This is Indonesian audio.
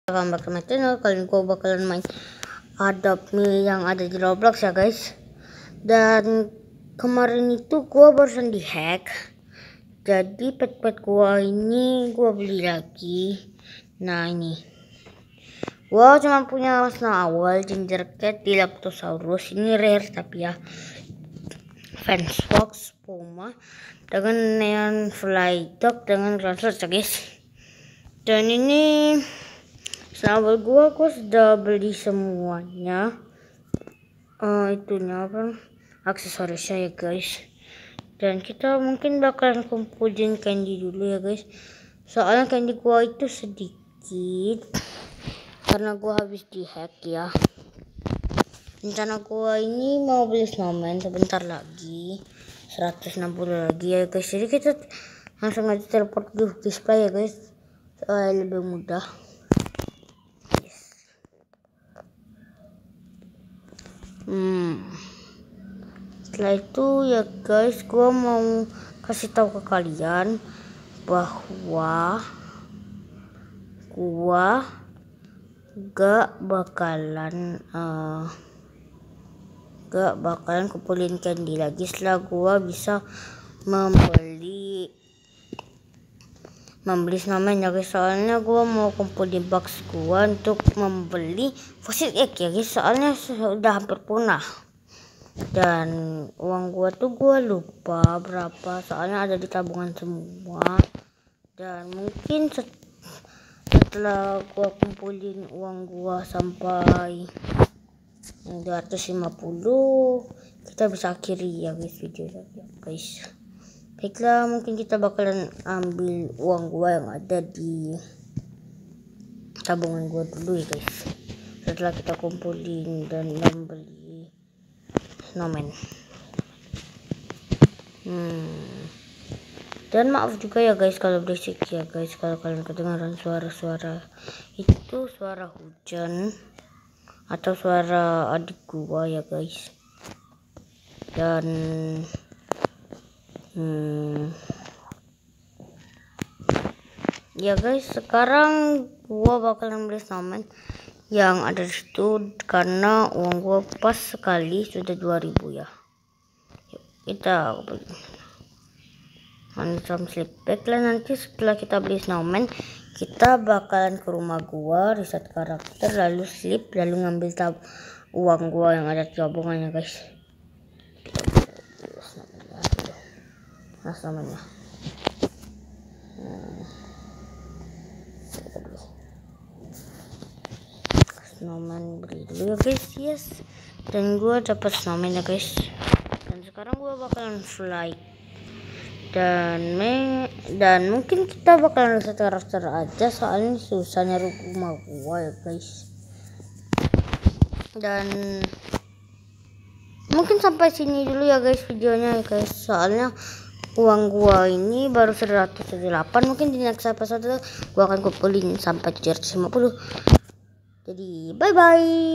Welcome back to my channel. Kali ini gue bakalan main Adopt Me yang ada di Roblox ya guys. Dan kemarin itu gue barusan dihack. Jadi pet gue ini gue beli lagi. Nah ini, gue cuma punya warna awal Ginger Cat, Dilophosaurus. Ini rare tapi ya. Fence Fox, Puma dengan Neon Fly Dog dengan Ground Search ya guys. Dan ini sahabat gua sudah beli semuanya. Itunya apa? Aksesorisnya ya guys. Dan kita mungkin bakalan kumpulin candy dulu ya guys. Soalnya candy gua itu sedikit karena gua habis dihack ya. Rencana gua ini mau beli snowman sebentar lagi. 160 lagi ya guys. Jadi kita langsung aja teleport ke display ya guys. Soalnya lebih mudah. Setelah itu ya guys, gua mau kasih tahu ke kalian bahwa gua gak bakalan kumpulin candy lagi setelah gua bisa membeli snowman ya guys. Soalnya gua mau kumpulin box gua untuk membeli fossil egg ya guys, soalnya sudah hampir punah. Dan uang gua tuh gua lupa berapa, soalnya ada di tabungan semua. Dan mungkin setelah gua kumpulin uang gua sampai 250, kita bisa akhiri ya guys video guys. Baiklah, mungkin kita bakalan ambil uang gua yang ada di tabungan gua dulu ya guys. Setelah kita kumpulin dan membeli snowman. Dan maaf juga ya guys kalau berisik ya guys, kalau kalian kedengaran suara-suara itu suara hujan atau suara adik gua ya guys. Dan ya guys, sekarang gua bakalan beli snowman yang ada di situ karena uang gua pas sekali sudah 2000 ya. Yuk, kita beli slip bag. Lah nanti setelah kita beli snowman, kita bakalan ke rumah gua, reset karakter, lalu slip, lalu ngambil uang gua yang ada di tabungannya guys. Namanya snowman beli dulu ya guys. Yes, dan gue dapat snowman ya guys. Dan sekarang gue bakalan fly dan mungkin kita bakalan reset karakter aja, soalnya susah nyari rumah gue ya guys. Dan mungkin sampai sini dulu ya guys videonya ya guys, soalnya uang gua ini baru 108. Mungkin di next episode gua akan kumpulin sampai 750. Jadi bye bye.